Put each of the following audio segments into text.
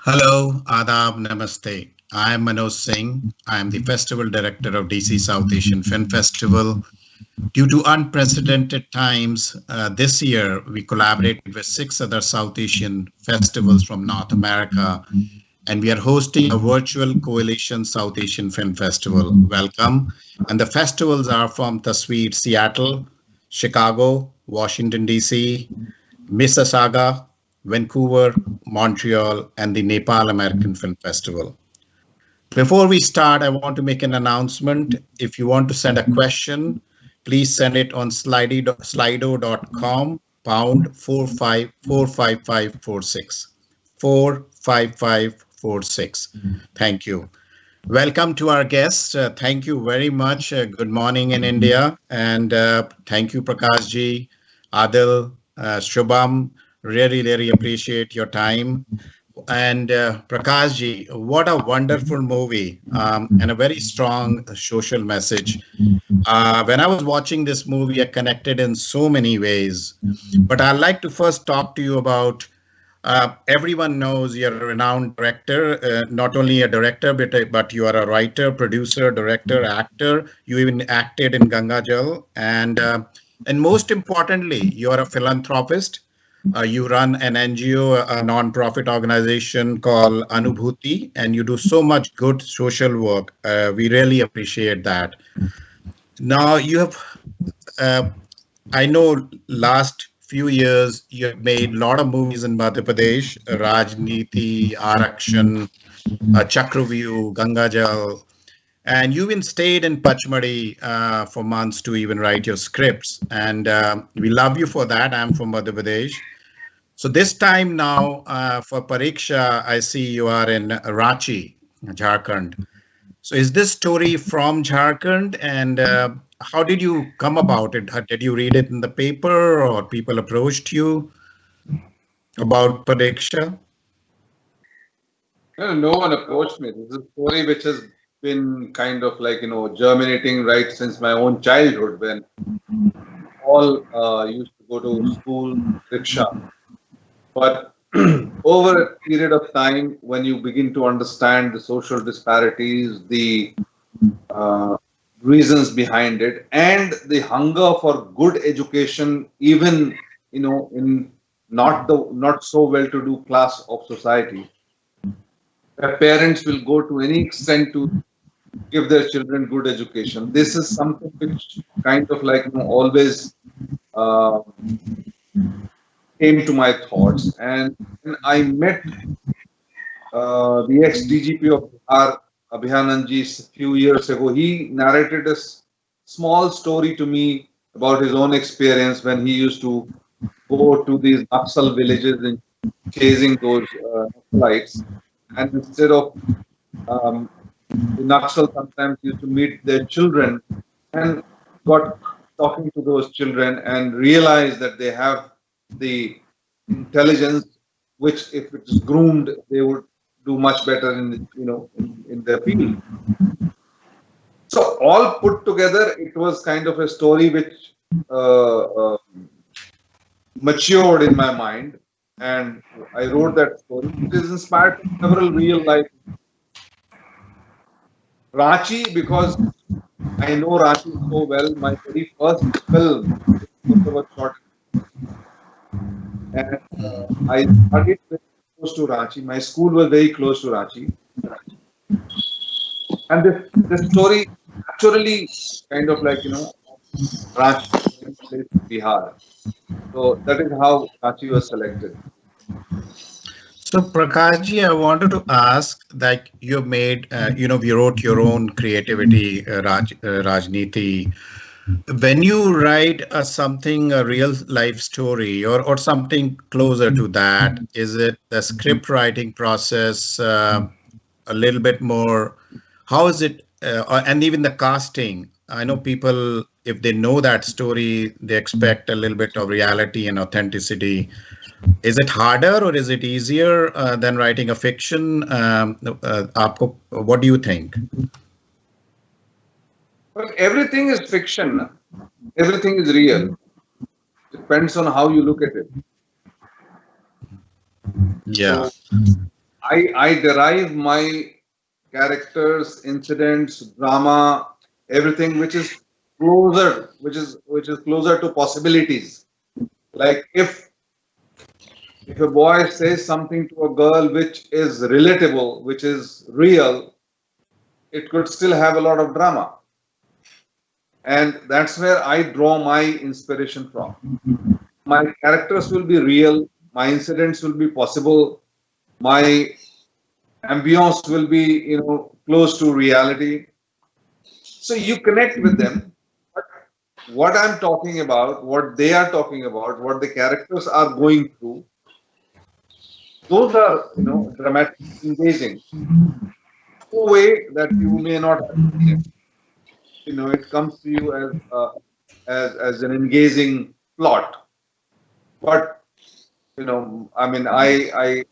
Hello, Adab, Namaste. I am Manoj Singh. I am the Festival Director of DC South Asian Film Festival. Due to unprecedented times, this year we collaborated with six other South Asian festivals from North America, and we are hosting a virtual coalition South Asian Film Festival. Welcome. And the festivals are from Tasweer, Seattle, Chicago, Washington, D.C., Mississauga, Vancouver, Montreal, and the Nepal American Film Festival. Before we start, I want to make an announcement. If you want to send a question, please send it on slido.com pound 45546. 45546. Thank you. Welcome to our guests. Thank you very much. Good morning in India. And thank you, Prakash Ji, Adil, Shubham. Really appreciate your time. And Prakash Ji, what a wonderful movie and a very strong social message. When I was watching this movie, I connected in so many ways. But I'd like to first talk to you about everyone knows you're a renowned director, not only a director, but you are a writer, producer, director, actor. You even acted in Ganga Jal. And most importantly, you are a philanthropist. You run an NGO, a non-profit organization called Anubhuti, and you do so much good social work. We really appreciate that. Now, uh, I know last few years you have made a lot of movies in Madhya Pradesh, Rajniti, Arakshan, Chakravyuh, Gangajal, and you even stayed in Pachmadi for months to even write your scripts. And we love you for that. I'm from Madhya Pradesh. So this time now for Pareeksha, I see you are in Ranchi, Jharkhand. So is this story from Jharkhand, and how did you come about it? Did you read it in the paper, or people approached you about Pareeksha? No one approached me. This is a story which has been kind of like, germinating right since my own childhood when all used to go to school rickshaw. But over a period of time, when you begin to understand the social disparities, the uh, reasons behind it, and the hunger for good education, even in not so well-to-do class of society, where parents will go to any extent to give their children good education. This is something which kind of like always uh, came to my thoughts. And when I met the ex-DGP of Bihar, Abhiyananji, a few years ago, he narrated a small story to me about his own experience when he used to go to these Naxal villages and chasing those Naxalites. And instead of um, the Naxal sometimes used to meet their children and got talking to those children and realized that they have the intelligence which, if it is groomed, they would do much better in their field. So all put together, it was kind of a story which matured in my mind, and I wrote that story. It is inspired from several real life. Ranchi, because I know Ranchi so well. My very first film was shot, and I studied very close to Ranchi. My school was very close to Ranchi, and this story naturally kind of like Ranchi place in Bihar. So that is how Ranchi was selected. So Prakash ji, I wanted to ask, like you made, you wrote your own creativity, Rajniti. When you write something, a real life story, or something closer to that, is it the script writing process a little bit more? How is it, and even the casting? I know people, if they know that story, they expect a little bit of reality and authenticity. Is it harder or is it easier than writing a fiction? What do you think? But everything is fiction. Everything is real. Depends on how you look at it. Yeah. So I derive my characters, incidents, drama, everything which is closer, which is closer to possibilities. Like if a boy says something to a girl which is relatable, which is real, it could still have a lot of drama. And that's where I draw my inspiration from. My characters will be real, my incidents will be possible, my ambience will be, close to reality. So you connect with them. But what I'm talking about, what they are talking about, what the characters are going through, those are, dramatic, engaging. In a way that you may not have seen it. It comes to you as as an engaging plot. But I mean, I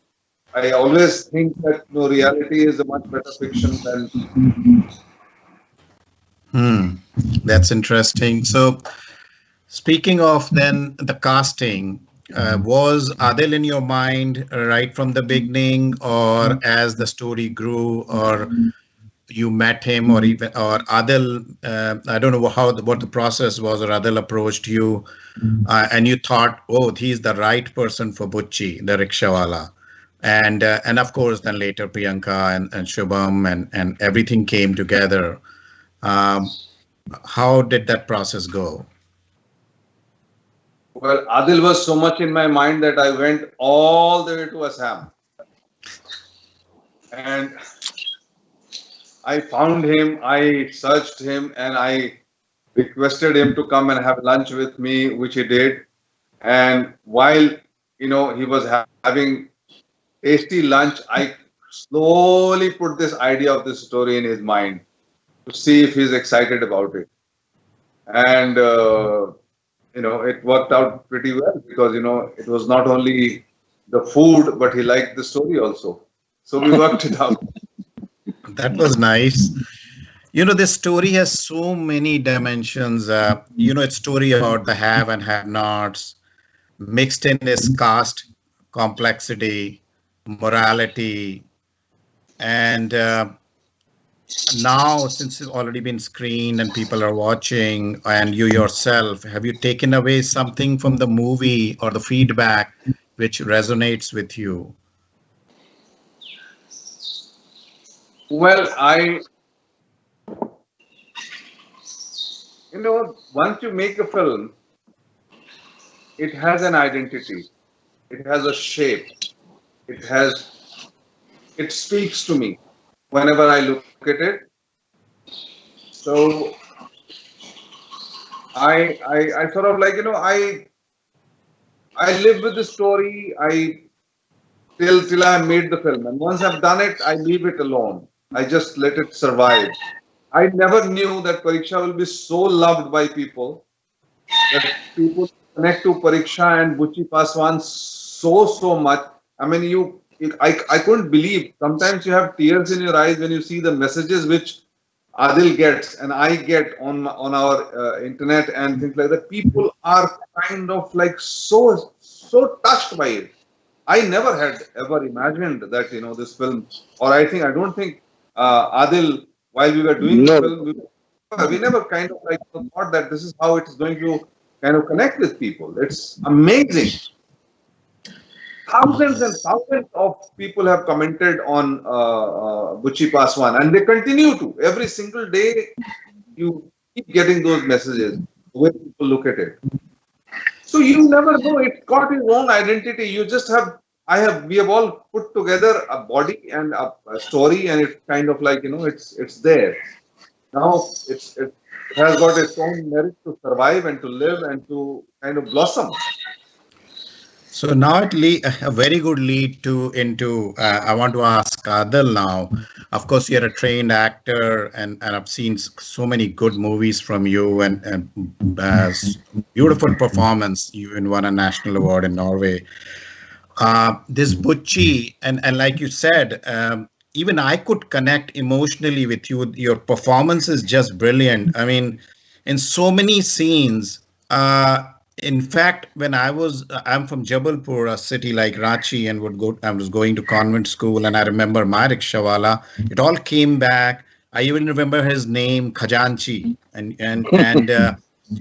always think that reality is a much better fiction than. Hmm, that's interesting. So, speaking of then the casting, was Adil in your mind right from the beginning, or as the story grew, or you met him, or even or Adil? I don't know what the process was, or Adil approached you, and you thought, oh, he's the right person for Buchhi, the rickshawala. And of course, then later Priyanka and Shubham and everything came together. Um, how did that process go? Well, Adil was so much in my mind that I went all the way to Assam. And I found him, I searched him, and I requested him to come and have lunch with me, which he did. And while he was having tasty lunch, I slowly put this idea of this story in his mind to see if he's excited about it. And it worked out pretty well because it was not only the food, but he liked the story also. So we worked it out. That was nice. This story has so many dimensions. It's story about the have and have nots. Mixed in is caste complexity, morality, and now since it's already been screened and people are watching, and you yourself, have you taken away something from the movie or the feedback which resonates with you? Well, once you make a film, it has an identity, it has a shape, it has, it speaks to me whenever I look at it. So I sort of like, I live with the story. Till I made the film, and once I've done it, I leave it alone. I just let it survive. I never knew that Pareeksha will be so loved by people that people connect to Pareeksha and Buchhi Paswan so much. I mean, I couldn't believe. Sometimes you have tears in your eyes when you see the messages which Adil gets and I get on our internet and things like that. People are kind of like so touched by it. I never had ever imagined that this film, or I don't think Adil, while we were doing the No, film, we never kind of like thought that this is how it is going to kind of connect with people. It's amazing. Thousands and thousands of people have commented on Buchhi Paswan, and they continue to. Every single day, you keep getting those messages, the way people look at it. So you never know. It's got its own identity. You just have, we have all put together a body and a story, and it's kind of like, it's there. Now it has got its own merit to survive and to live and to kind of blossom. So now a very good lead to into. I want to ask Adil now. Of course, you're a trained actor, and I've seen so many good movies from you, and beautiful performance. You even won a national award in Norway. This Buchhi, and like you said, even I could connect emotionally with you. Your performance is just brilliant. I mean, in so many scenes. In fact, when I'm from Jabalpur, a city like Ranchi, and I was going to convent school, and I remember my rikshawala. It all came back. I even remember his name, Khajanchi,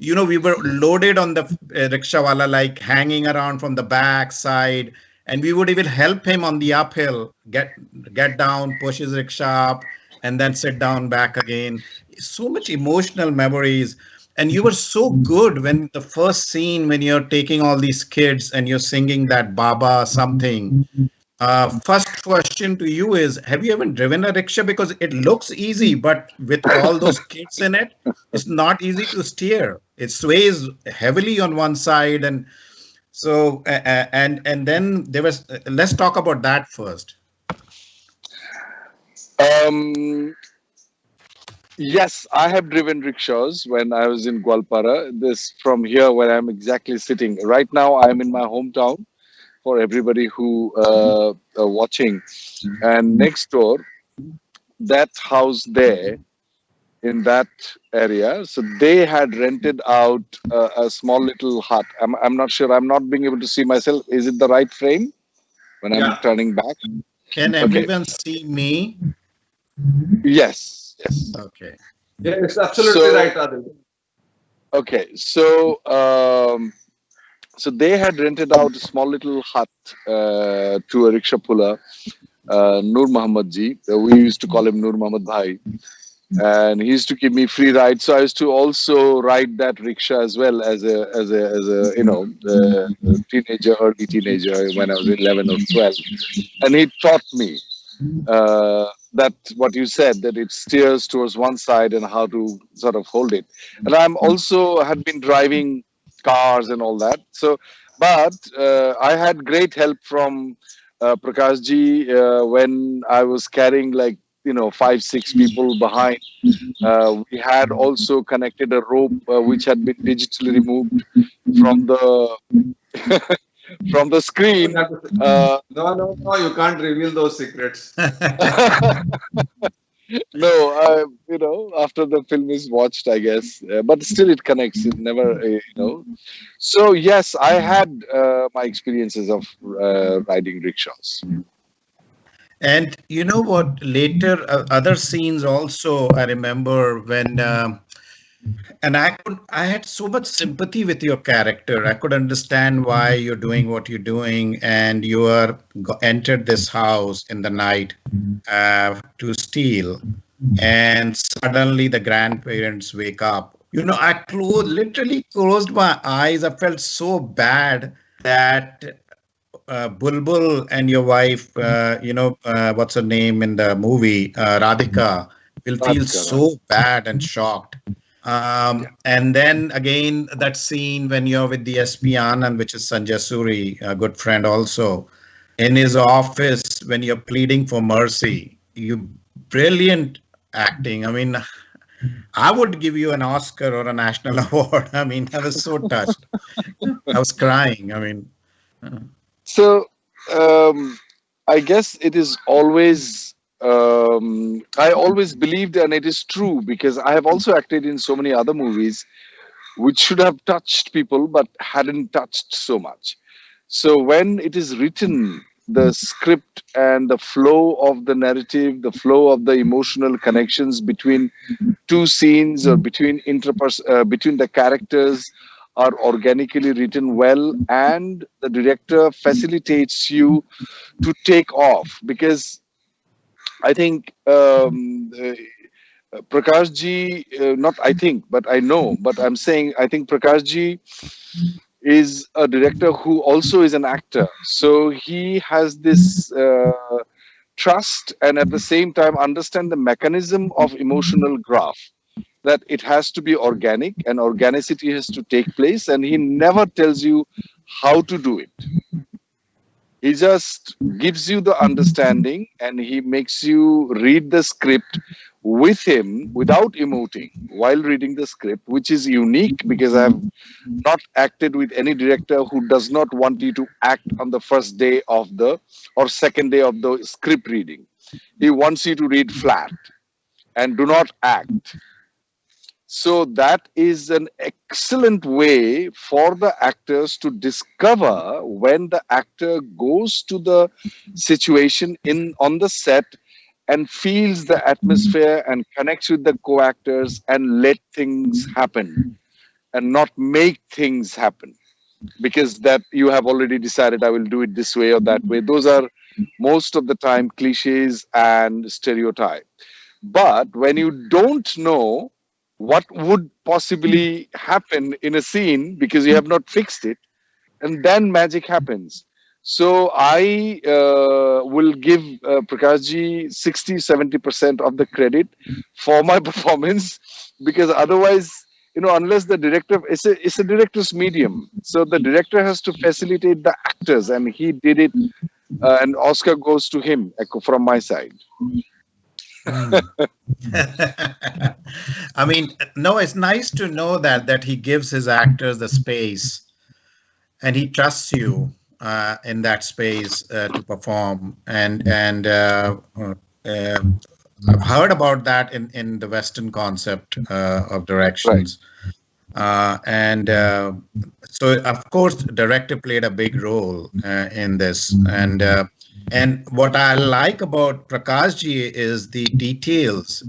we were loaded on the rikshawala, like hanging around from the back side, and we would even help him on the uphill, get down, push his rickshaw up, and then sit down back again. So much emotional memories. And you were so good when the first scene, when you're taking all these kids and you're singing that Baba something. First question to you is, have you ever driven a rickshaw? Because it looks easy, but with all those kids in it, it's not easy to steer. It sways heavily on one side. And so, and then there was, let's talk about that first. Um, yes, I have driven rickshaws when I was in Gwalpara. This from here where I'm exactly sitting. Right now, I'm in my hometown for everybody who are watching. And next door, that house there in that area, so they had rented out a small little hut. I'm not sure. I'm not being able to see myself. Is it the right frame when I'm Yeah. turning back? Can Okay. everyone see me? Yes. Yes. Okay. Yeah, it's absolutely So right, Adil. okay. So they had rented out a small little hut to a rickshaw puller, Nur Muhammad ji. We used to call him Nur Muhammad Bhai, and he used to give me free rides. So I used to also ride that rickshaw as well as a teenager, early teenager when I was 11 or 12, and he taught me that what you said, that it steers towards one side and how to sort of hold it. And I'm also had been driving cars and all that. So, but I had great help from Prakash Ji when I was carrying like 5, 6 people behind. We had also connected a rope which had been digitally removed from the from the You screen. have to say, Uh, no, no, no, you can't reveal those secrets. No, after the film is watched, I guess, but still it connects. It never, So yes, I had my experiences of riding rickshaws. And you know what? Later, other scenes also, I remember when, and I had so much sympathy with your character. I could understand why you're doing what you're doing, and you entered this house in the night to steal, and suddenly the grandparents wake up. I literally closed my eyes. I felt so bad that Bulbul and your wife, what's her name in the movie, Radhika, will feel Radhika, Radhika. so bad and shocked. Yeah. And then again, that scene when you're with the SP Anand, which is Sanjay Suri, a good friend also, in his office when you're pleading for mercy. You brilliant acting. I mean, I would give you an Oscar or a national award. I mean, I was so touched. I was crying. I mean, uh, So um, I guess it is always. I always believed, and it is true because I have also acted in so many other movies which should have touched people but hadn't touched so much. So when it is written, the script and the flow of the narrative, the flow of the emotional connections between two scenes or between the characters are organically written well, and the director facilitates you to take off because I think Prakash ji, not I think, but I know, but I'm saying I think Prakash ji is a director who also is an actor. So he has this trust and at the same time understand the mechanism of emotional graph, that it has to be organic and organicity has to take place, and he never tells you how to do it. He just gives you the understanding and he makes you read the script with him without emoting while reading the script, which is unique because I've not acted with any director who does not want you to act on the first day of the or second day of the script reading. He wants you to read flat and do not act. So that is an excellent way for the actors to discover when the actor goes to the situation in on the set and feels the atmosphere and connects with the co-actors and let things happen and not make things happen because that you have already decided I will do it this way or that way. Those are most of the time cliches and stereotype. But when you don't know what would possibly happen in a scene because you have not fixed it, and then magic happens. So I will give Prakashji 60-70% of the credit for my performance because otherwise, unless the director, it's a director's medium. So the director has to facilitate the actors, and he did it, and Oscar goes to him from my side. Hmm. I mean, no, it's nice to know that he gives his actors the space and he trusts you in that space to perform. Uh, I've heard about that in the Western concept of Right, directions. And so, of course, the director played a big role in this. And what I like about Prakash Ji is the details,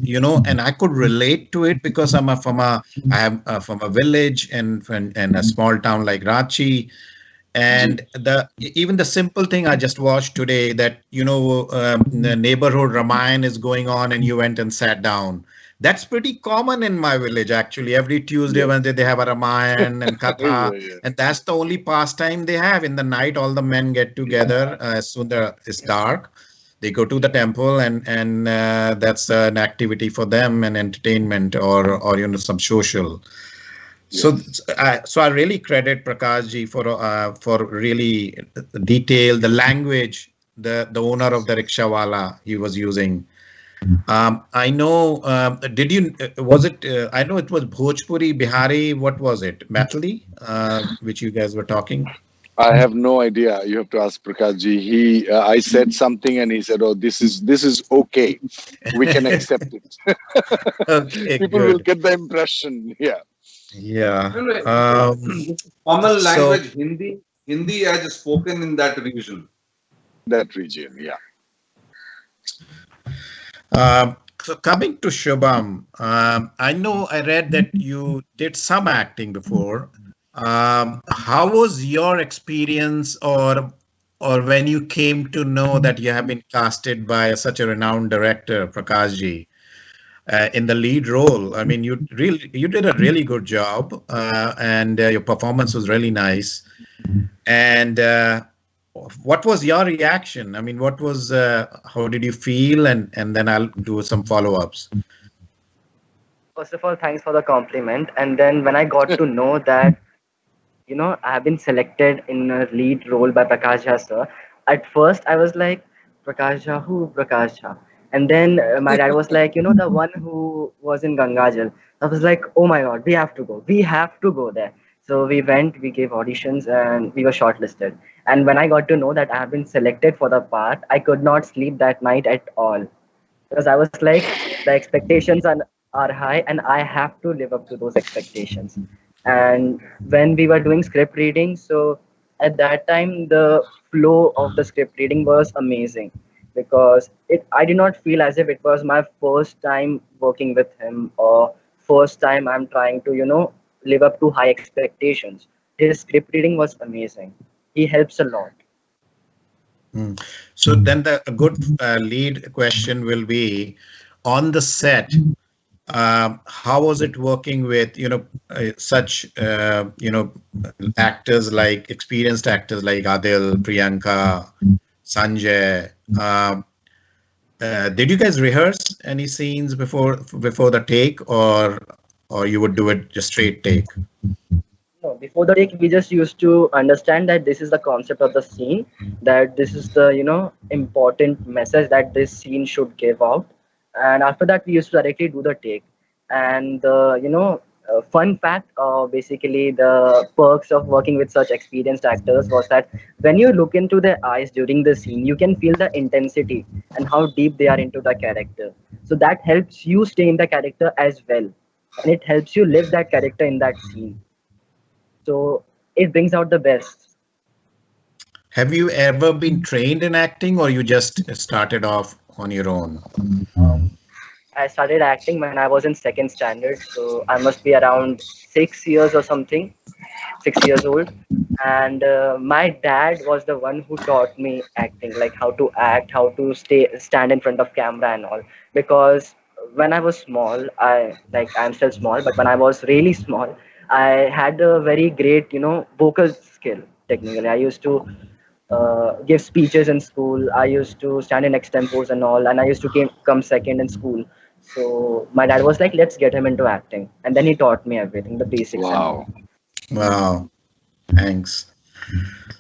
and I could relate to it because I am from a village and a small town like Ranchi, Ji. and even the simple thing I just watched today, that the neighborhood Ramayana is going on and you went and sat down. That's pretty common in my village, actually. Every Tuesday, Yes. Wednesday, they have a Ramayana and Katha, Yeah, yeah. and that's the only pastime they have. In the night, all the men get together as soon as it's dark. They go to the temple, and that's an activity for them, and entertainment, or some social. So, Yes. so I really credit Prakash ji for really detail the language the owner of the rickshawala he was using. I know. Did you? Was it? I know it was Bhojpuri, Bihari. What was it? Mathili, which you guys were talking. I have no idea. You have to ask Prakash ji. I said something, and he said, "Oh, this is okay. We can accept it." Okay, People will good. get the impression. Yeah, Yeah. No, no, Um, common so. language, Hindi as spoken in that region. that region. Yeah. So coming to Shubham, I know I read that you did some acting before. How was your experience, or when you came to know that you have been casted by such a renowned director, Prakash Ji, in the lead role? I mean, you did a really good job, and your performance was really nice. And what was your reaction? I mean, how did you feel? And then I'll do some follow-ups. First of all, thanks for the compliment. And then when I got to know that, I have been selected in a lead role by Prakash Jha sir, at first I was like, Prakash Jha, who Prakash Jha? And then my dad was like, the one who was in Gangajal. I was like, oh my God, we have to go. We have to go there. So we went, we gave auditions, and we were shortlisted. And when I got to know that I have been selected for the part, I could not sleep that night at all because I was like, the expectations are high, and I have to live up to those expectations. And when we were doing script reading, so at that time, the flow of the script reading was amazing because I did not feel as if it was my first time working with him or first time I'm trying to, live up to high expectations. His script reading was amazing. He helps a lot. Hmm. So then the a good lead question will be on the set. How was it working with such actors, like experienced actors like Adil, Priyanka, Sanjay? Did you guys rehearse any scenes before the take, or you would do it just straight take? No, before the take, we just used to understand that this is the concept of the scene, that this is the, important message that this scene should give out. And after that, we used to directly do the take. And the, fun fact, basically the perks of working with such experienced actors was that when you look into their eyes during the scene, you can feel the intensity and how deep they are into the character. So that helps you stay in the character as well. and it helps you live that character in that scene. So it brings out the best. Have you ever been trained in acting, or you just started off on your own? Um, I started acting when I was in second standard, so I must be around 6 years or something, 6 years old. And my dad was the one who taught me acting, like how to act, how to stand in front of camera and all. Because when I was small, I'm still small, but when I was really small, I had a very great, vocal skill. Technically, I used to give speeches in school. I used to stand in extempos and all, and I used to come second in school. So my dad was like, "Let's get him into acting," and then he taught me everything, the basics and all. Wow. Wow, thanks.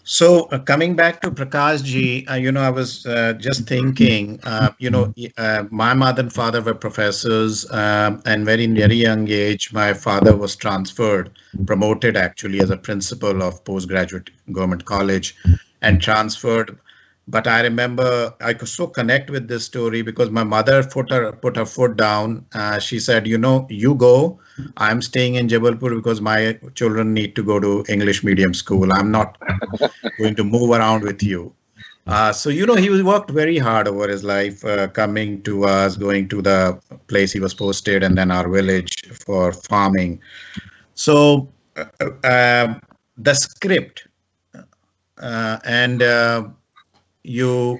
So coming back to Prakash ji, I was just thinking, my mother and father were professors, and very young age, my father was transferred, promoted actually as a principal of postgraduate government college, and transferred. But I remember I could so connect with this story because my mother put her foot down. She said, you go. I'm staying in Jabalpur because my children need to go to English medium school. I'm not going to move around with you. So, he worked very hard over his life, coming to us, going to the place he was posted, and then our village for farming. So, the script and you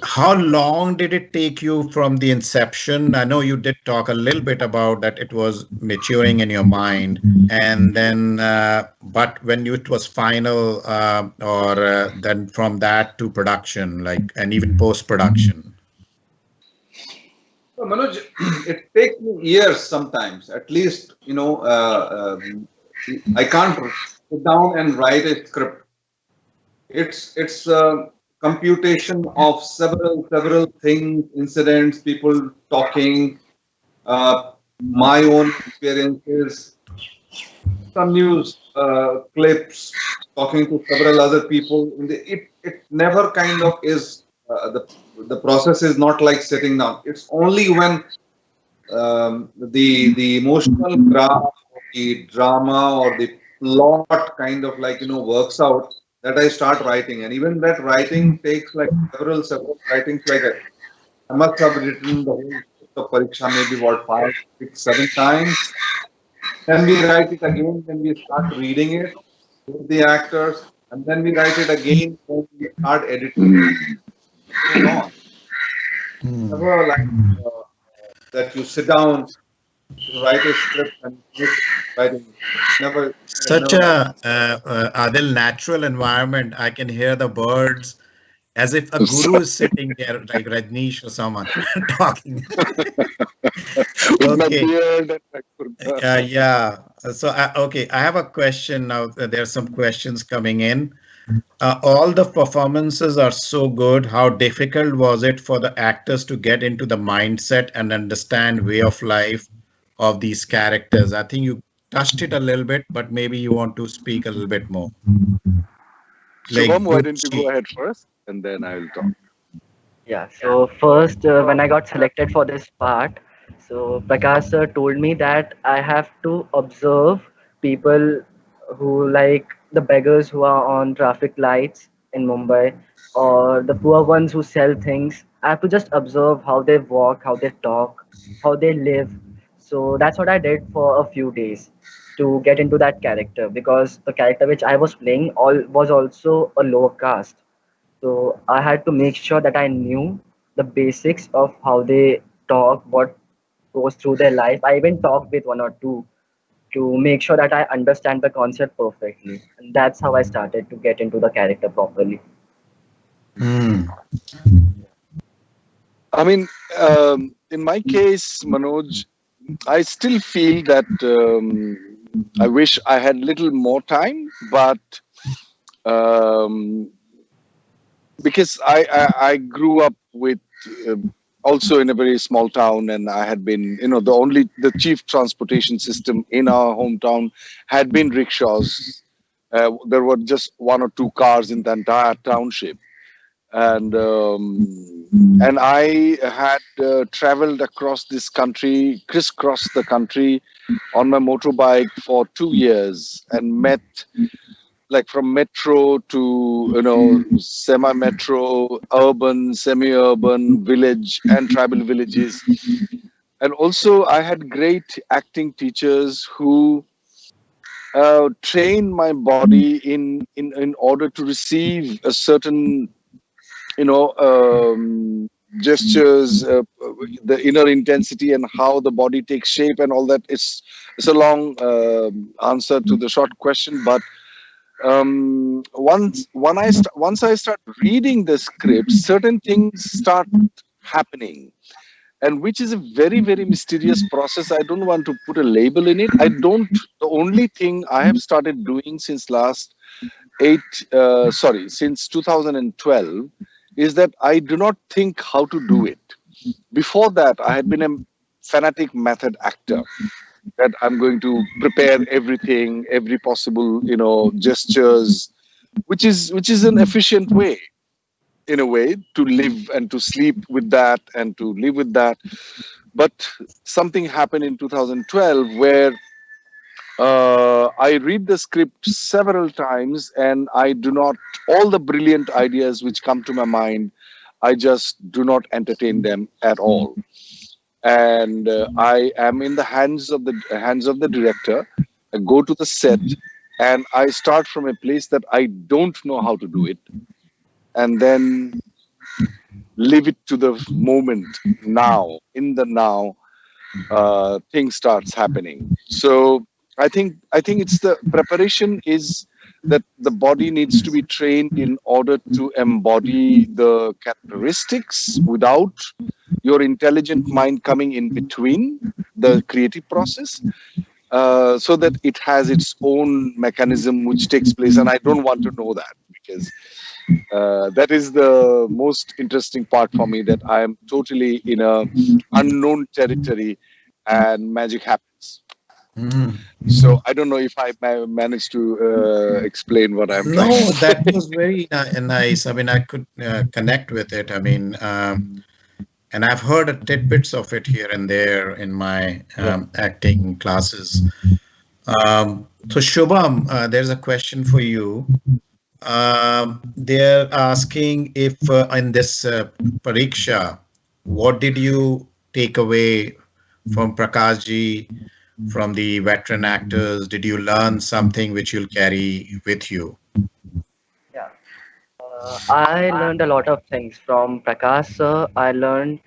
how long did it take you from the inception? I know you did talk a little bit about that it was maturing in your mind, and then, but when it was final, or then from that to production, like, and even post production. So, Manoj, it takes me years sometimes. At least, I can't sit down and write a script. It's a computation of several things, incidents, people talking, uh, my own experiences, some news clips, talking to several other people. It never kind of is the process is not like sitting down. It's only when the emotional graph, or the drama, or the plot kind of like works out, that I start writing, and even that writing takes like several writings. Like I must have written the whole script of Pareeksha maybe what 5, 6, 7 times. Then we write it again. Then we start reading it with the actors, and then we write it again. Then we start editing it. Goes on. Hmm. Never like that you sit down to write a script and finish writing. Never, Such never happened. a Adil natural environment. I can hear the birds as if a guru is sitting there, like Rajneesh or someone talking. With my Okay. beard and my kurta. Yeah. So, okay, I have a question now. There are some questions coming in. All the performances are so good. How difficult was it for the actors to get into the mindset and understand way of life of these characters? I think you touched it a little bit, but maybe you want to speak a little bit more. Shubham, Like why don't you go Buchhi. ahead first, and then I will talk. Yeah, so first, when I got selected for this part, so Prakash sir told me that I have to observe people who, like the beggars who are on traffic lights in Mumbai, or the poor ones who sell things. I have to just observe how they walk, how they talk, how they live. So that's what I did for a few days to get into that character, because the character which I was playing all was also a lower caste. So I had to make sure that I knew the basics of how they talk, what goes through their life. I even talked with one or two to make sure that I understand the concept perfectly. And that's how I started to get into the character properly. Hmm. I mean, in my case, Manoj, I still feel that I wish I had little more time, but um, because I grew up with uh, also in a very small town, and I had been, the chief transportation system in our hometown had been rickshaws. There were just one or two cars in the entire township. And I had traveled across this country, crisscrossed the country on my motorbike for 2 years, and met, like, from metro to, semi-metro, urban, semi-urban, village, and tribal villages. And also, I had great acting teachers who trained my body in order to receive a certain, you know, gestures, the inner intensity, and how the body takes shape and all that. It's a long answer to the short question, but once I start reading the script, certain things start happening, and which is a very, very mysterious process. I don't want to put a label in it. I don't. The only thing I have started doing since since 2012, is that I do not think how to do it. Before that, I had been a fanatic method actor, that I'm going to prepare everything, every possible, gestures, which is an efficient way, in a way, to live and to sleep with that and to live with that. But something happened in 2012 where I read the script several times, and I do not, all the brilliant ideas which come to my mind, I just do not entertain them at all. And I am in the hands of the director. I go to the set, and I start from a place that I don't know how to do it, and then leave it to the moment. Now, in the now, things starts happening. So I think it's the preparation, is that the body needs to be trained in order to embody the characteristics without your intelligent mind coming in between the creative process, so that it has its own mechanism which takes place. And I don't want to know that, because that is the most interesting part for me, that I am totally in a unknown territory and magic happens. Mm. So I don't know if I managed to explain what I'm trying No, to that say. was very nice. I mean, I could connect with it. I mean, and I've heard a tidbits of it here and there in my Yeah. acting classes. So Shubham, there's a question for you. They're asking if in this Pariksha, what did you take away from Prakash Ji, from the veteran actors? Did you learn something which you'll carry with you? Yeah. I learned a lot of things from Prakash sir. I learned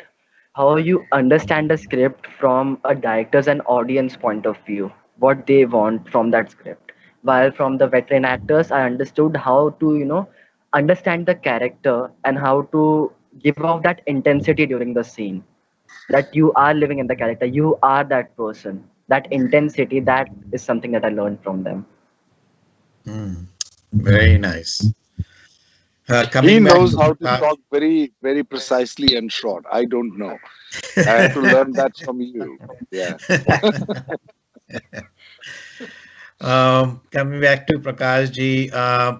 how you understand the script from a director's and audience point of view, what they want from that script. While from the veteran actors, I understood how to, understand the character and how to give off that intensity during the scene. That you are living in the character, you are that person. That intensity, that is something that I learned from them. Hmm. Very nice. He Coming back knows to how to Prakash. talk very, very precisely and short. I don't know. I had to learn that from you. Yeah. Coming back to Prakash ji,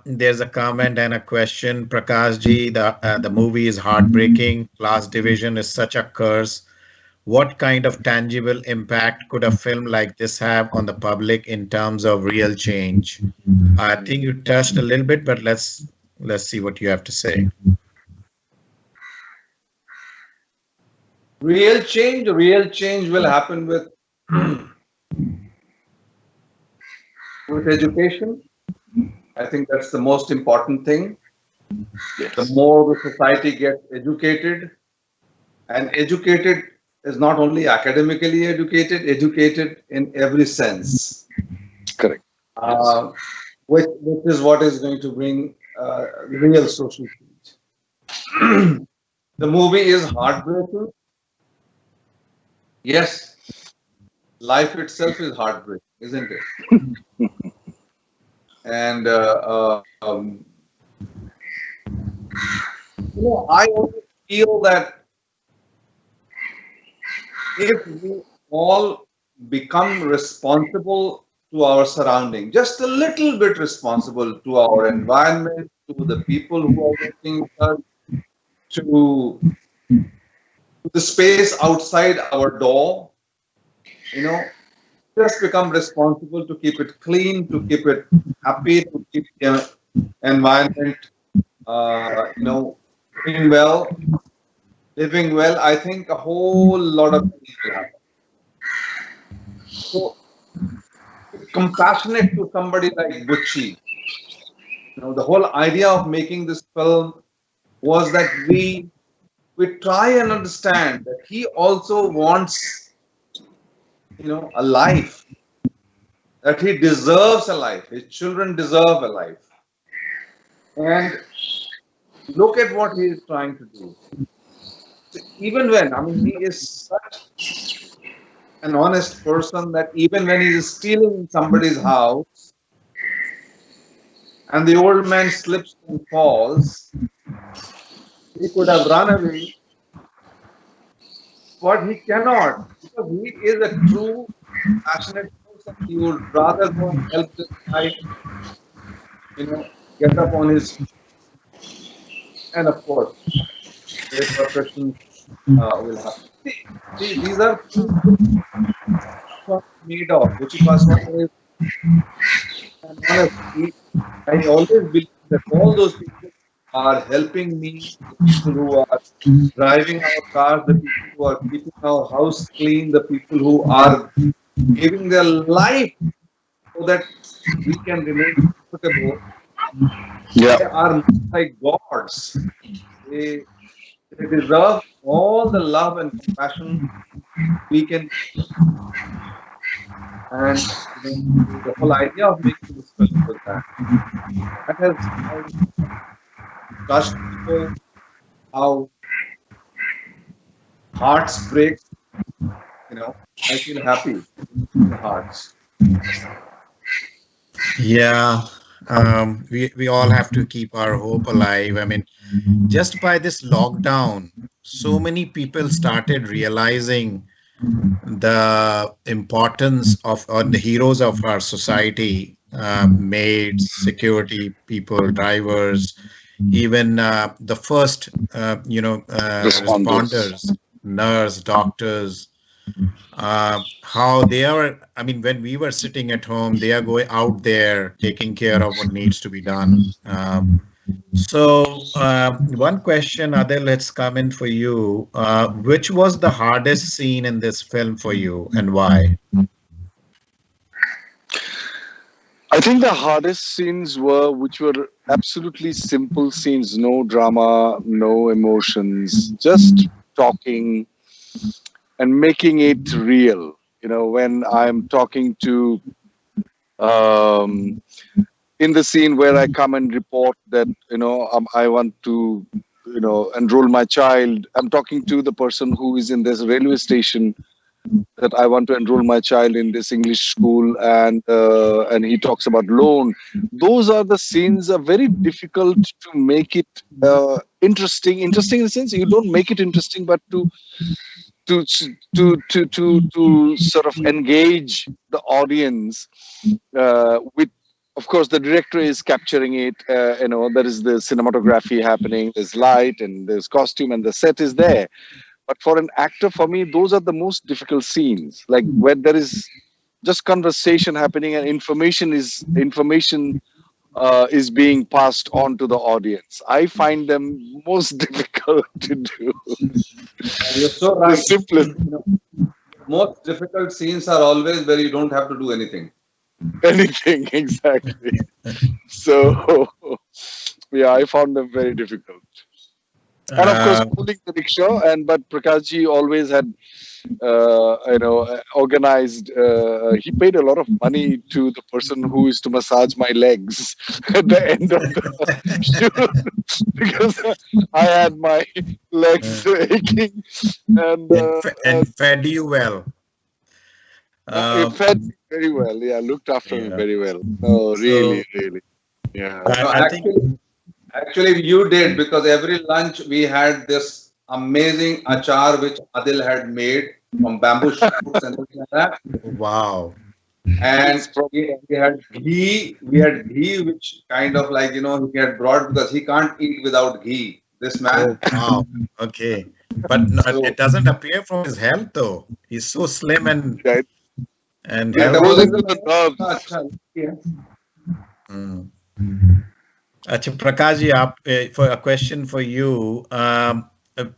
there's a comment and a question. Prakash ji, the movie is heartbreaking. Class division is such a curse. What kind of tangible impact could a film like this have on the public in terms of real change? I think you touched a little bit, but let's see what you have to say. Real change will happen with education. I think that's the most important thing. The Yes. more the society gets educated, and educated is not only academically educated in every sense, Correct. Yes. uh, which is what is going to bring real social change. The movie is heartbreaking. Yes, life itself is heartbreaking, isn't it? And I only feel that if we all become responsible to our surrounding, just a little bit responsible to our environment, to the people who are working with us, to the space outside our door, you know, just become responsible to keep it clean, to keep it happy, to keep the environment, doing well, living well. I think a whole lot of things will happen. So, compassionate to somebody like Buchhi. The whole idea of making this film was that we try and understand that he also wants, a life, that he deserves a life. His children deserve a life. And look at what he is trying to do. So even when, he is such an honest person that even when he is stealing somebody's house and the old man slips and falls, he could have run away, but he cannot, because he is a true, passionate person. He would rather go and help this guy, get up on his, and of course, their profession will happen. See, these are made of, which is honestly. I always believe that all those people are helping me, the people who are driving our cars, the people who are keeping our house clean, the people who are giving their life so that we can remain comfortable. Yeah. They are like gods. They deserve all the love and compassion we can. And the whole idea of making this film was that has touched people, how hearts break. I feel happy in the hearts. Yeah, we all have to keep our hope alive. I mean, just by this lockdown, so many people started realizing the importance of or the heroes of our society, maids, security people, drivers, even the first, Responders. responders, nurse, doctors, how they are. I mean, when we were sitting at home, they are going out there taking care of what needs to be done. One question, Adil, let's come in for you. Which was the hardest scene in this film for you and why? I think the hardest scenes which were absolutely simple scenes, no drama, no emotions, just talking and making it real. When I'm talking to, in the scene where I come and report that, I want to, enroll my child, I'm talking to the person who is in this railway station that I want to enroll my child in this English school, and he talks about loan. Those are the scenes are very difficult to make it interesting. Interesting in the sense you don't make it interesting, but to to sort of engage the audience with. Of course, the director is capturing it. There is the cinematography happening. There's light and there's costume, and the set is there. But for an actor, for me, those are the most difficult scenes. Like where there is just conversation happening and information is being passed on to the audience. I find them most difficult to do. You're so The right. simplest. Most difficult scenes are always where you don't have to do anything. Anything, exactly. So, yeah, I found them very difficult. And of course, Uh, holding the rickshaw. But Prakash Ji always had, organized. He paid a lot of money to the person who is to massage my legs at the end of the shoot because I had my legs aching, and and fed you well. it Um, fed me very well. Yeah, looked after me yeah. very well. Oh, So really, really. Yeah. No, I think. actually, you did, because every lunch we had this amazing achar which Adil had made from bamboo shoots and things like that. Wow. And It's probably. we had ghee, which kind of like, he had brought, because he can't eat without ghee. this man. Oh, wow. Okay. But no, So it doesn't appear from his health, though. He's so slim and Right? It goes healthy. into the nerves. अच्छा, yes. Hmm. Acha, Prakash ji, for a question for you,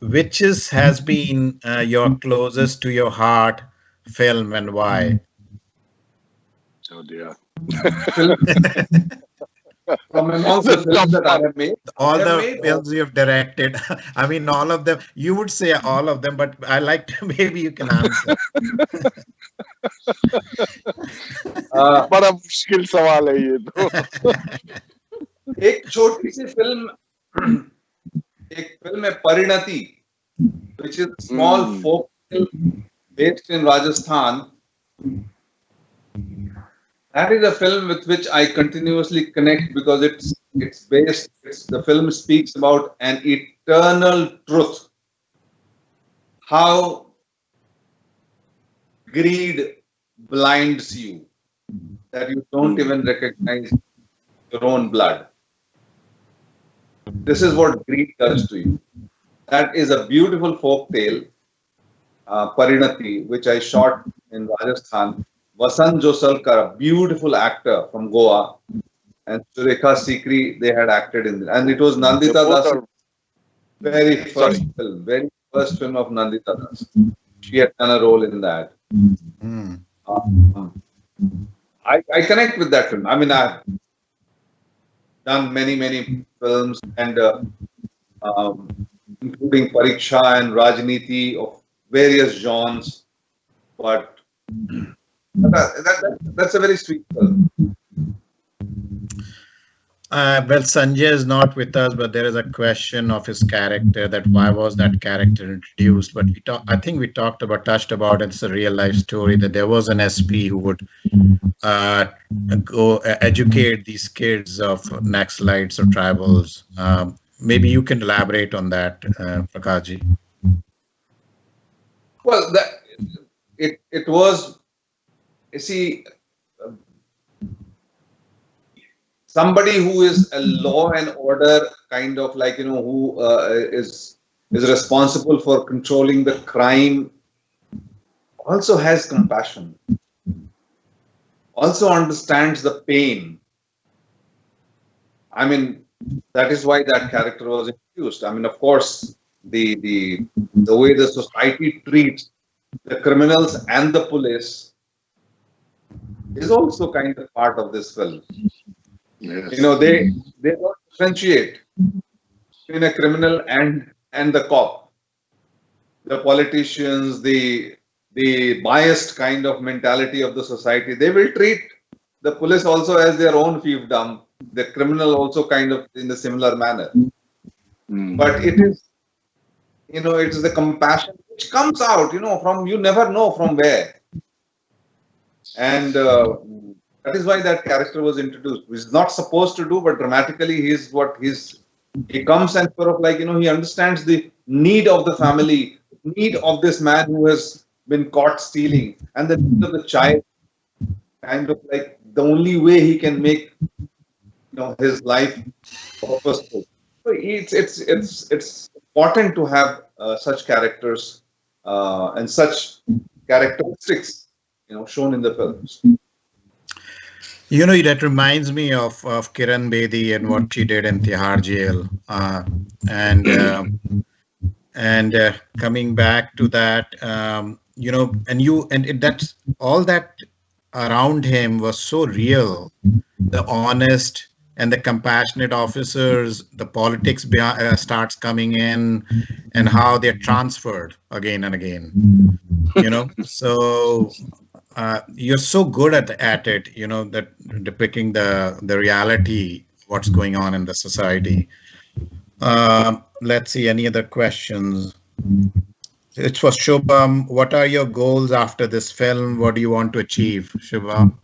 which has been your closest to your heart film and why? Oh dear. Film, from amongst It's a the films tough that I one. have made, All I have the made. films you have directed. I mean, all of them. You would say all of them, but I like to, maybe you can answer. बड़ा मुश्किल सवाल है ये तो. एक छोटी सी film एक film है परिणति, which is a small folk tale based in Rajasthan. That is a film with which I continuously connect because the film speaks about an eternal truth. How greed blinds you that you don't even recognize your own blood. This is what greed does to you. That is a beautiful folk tale, Parinati, which I shot in Rajasthan. Vasant Josalkar, a beautiful actor from Goa, and Surekha Sikri, they had acted in it. And it was Nandita Das' very first film of Nandita Das. She had done a role in that. Hmm. I connect with that film. I mean, I've done many films, and including Pareeksha and Rajniti of various genres. But that's a very sweet film. Well, Sanjay is not with us, but there is a question of his character, that why was that character introduced? But I think we touched about it. It's a real life story that there was an SP who would go educate these kids of Naxalites or tribals. Maybe you can elaborate on that, Prakashji. Well, it was, you see, somebody who is a law and order kind of like, who is responsible for controlling the crime, also has compassion, also understands the pain. I mean, that is why that character was introduced. I mean, of course, the way the society treats the criminals and the police is also kind of part of this film. Yes. They don't differentiate between a criminal and the cop. The politicians, the biased kind of mentality of the society, they will treat the police also as their own fiefdom, the criminal also kind of in a similar manner. But it is, it is the compassion which comes out, from, you never know from where. And that is why that character was introduced, which is not supposed to do, but dramatically he comes and sort of like, he understands the need of the family, need of this man who has been caught stealing, and the need of the child, kind of like the only way he can make, his life purposeful. So it's important to have such characters and such characteristics, shown in the films. That reminds me of Kiran Bedi and what she did in Tihar jail. And coming back to that, that's all that around him was so real. The honest and the compassionate officers, the politics starts coming in, and how they're transferred again and again. So. You're so good at it, that depicting the reality, what's going on in the society. Let's see, any other questions? It's for Shubham. What are your goals after this film? What do you want to achieve, Shubham?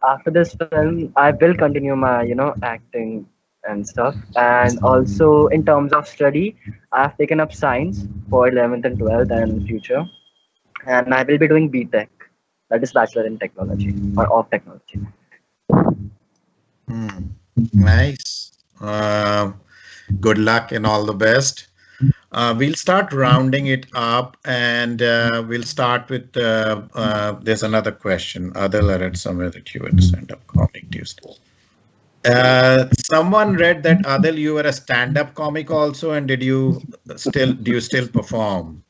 After this film, I will continue my, acting and stuff. And also in terms of study, I've taken up science for 11th and 12th and future. And I will be doing BTech, that is Bachelor in Technology or of Technology. Nice. Uh, Good luck and all the best. We'll start rounding it up, and we'll start with there's another question. Adil, I read somewhere that you were a stand-up comic Tuesday. Someone read that Adil, you were a stand-up comic also, and do you still perform?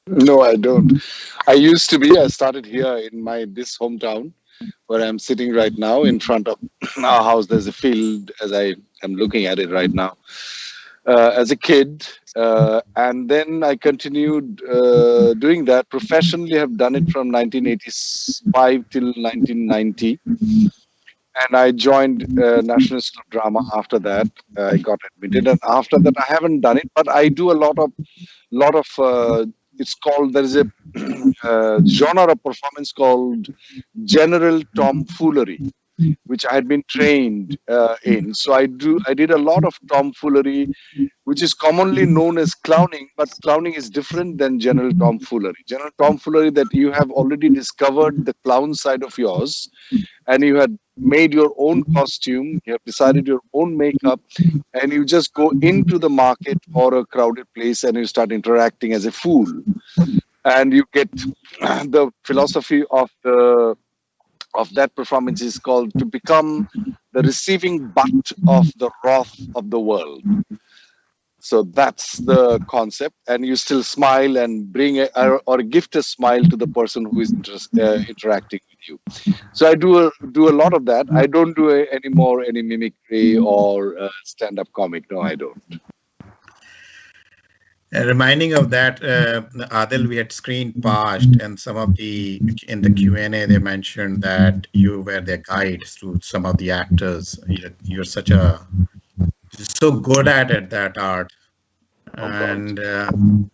No, I don't. I used to be. I started here in my this hometown where I'm sitting right now in front of our house. There's a field as I am looking at it right now. As a kid, and then I continued doing that professionally. Have done it from 1985 till 1990, and I joined National Institute of Drama after that. I got admitted, and after that, I haven't done it, but I do a lot of. It's called there is a genre of performance called general tomfoolery, which I had been trained in. So I did a lot of tomfoolery, which is commonly known as clowning, but clowning is different than general tomfoolery. General tomfoolery that you have already discovered the clown side of yours, and you had made your own costume, you have decided your own makeup, and you just go into the market or a crowded place and you start interacting as a fool. And you get the philosophy of that performance is called to become the receiving butt of the wrath of the world. So that's the concept, and you still smile and bring or gift a smile to the person who is interacting with you. So I do a lot of that. I don't do anymore any mimicry or stand-up comic. No, I don't. Reminding of that, Adil, we had screened past, and some of in the Q&A they mentioned that you were their guide through some of the actors. You're so good at it, that art. And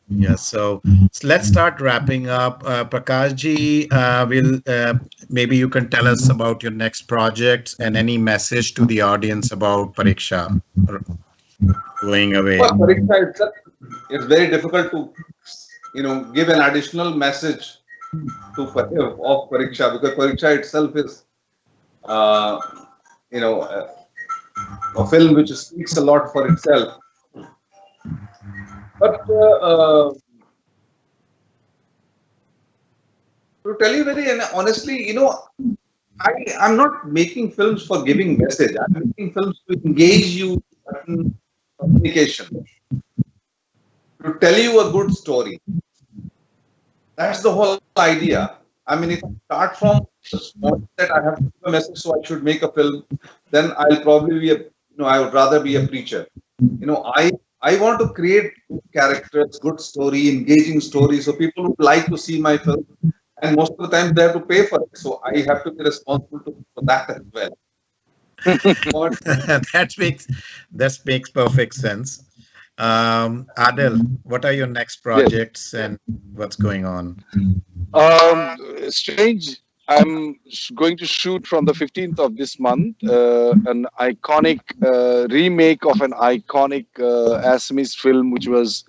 yeah, so let's start wrapping up. Prakash Ji, maybe you can tell us about your next projects and any message to the audience about Pareeksha going away. Well, Pareeksha itself, it's very difficult to, give an additional message of Pareeksha, because Pareeksha itself is, a film which speaks a lot for itself. But to tell you very honestly, I'm not making films for giving message. I'm making films to engage you in communication, to tell you a good story. That's the whole idea. I mean, if I start from the point that I have to give a message, so I should make a film, then I'll probably be I would rather be a preacher. I want to create good characters, good story, engaging story, so people would like to see my film, and most of the time they have to pay for it. So I have to be responsible for that as well. that makes perfect sense. Adil, what are your next projects and what's going on? Strange. I'm going to shoot from the 15th of this month an iconic remake of an iconic Assamese film which was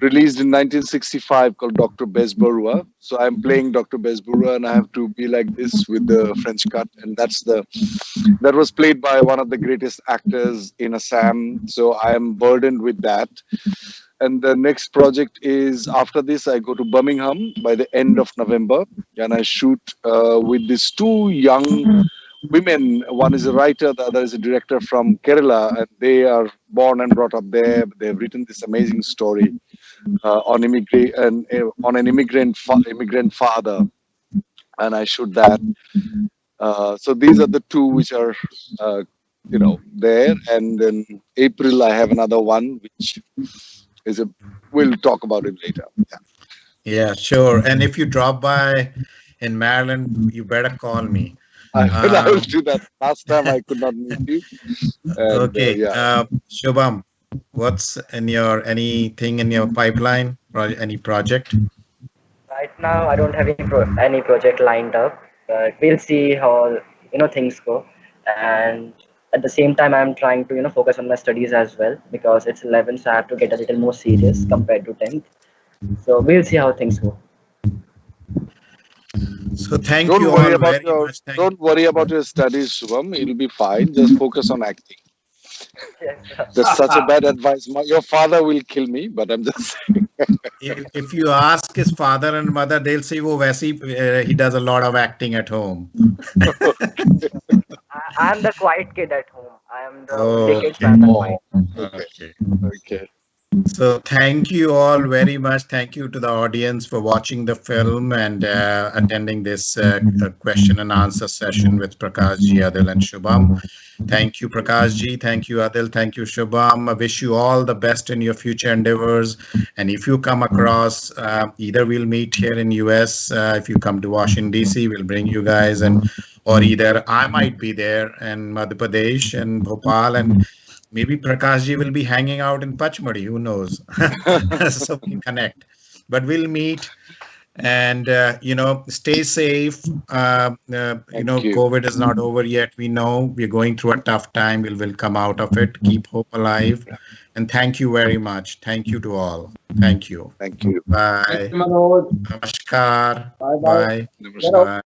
released in 1965 called Dr. Bezbarua. So I'm playing Dr. Bezbarua and I have to be like this with the French cut, and that was played by one of the greatest actors in Assam. So I am burdened with that. And the next project is after this, I go to Birmingham by the end of November, and I shoot with these two young women. One is a writer, the other is a director from Kerala, and they are born and brought up there. They have written this amazing story on an immigrant father, and I shoot that. So these are the two which are there, and then April I have another one which we'll talk about it later. Yeah, sure. And if you drop by in Maryland, you better call me. I will do that. Last time I could not meet you. And, okay. Shubham, what's anything in your pipeline? Any project? Right now, I don't have any project lined up, but we'll see how things go. And at the same time, I'm trying to focus on my studies as well, because it's 11, so I have to get a little more serious compared to 10th. So we'll see how things go. So thank you all very much. Don't worry about your studies, Shubham. It'll be fine. Just focus on acting. Yes, sir. That's such a bad advice. Your father will kill me, but I'm just saying. If you ask his father and mother, they'll say, "Oh, Vasi, he does a lot of acting at home." I'm the quiet kid at home. I am the only kid, so Okay, I'm the quiet. Okay. okay. Okay. So thank you all very much. Thank you to the audience for watching the film and attending this question and answer session with Prakash Ji, Adil, and Shubham. Thank you, Prakash Ji. Thank you, Adil. Thank you, Shubham. I wish you all the best in your future endeavors. And if you come across, either we'll meet here in US. If you come to Washington DC, we'll bring you guys, and or either I might be there in Madhya Pradesh and Bhopal, and maybe Prakash ji will be hanging out in Pachmadi. Who knows? So we connect, but we'll meet. And stay safe. Thank you. COVID is not over yet. We know we're going through a tough time. We'll come out of it. Keep hope alive. And thank you very much. Thank you to all. Thank you. Thank you. Bye. Manoj. Namaskar. Bye bye. Bye. Get out. Bye.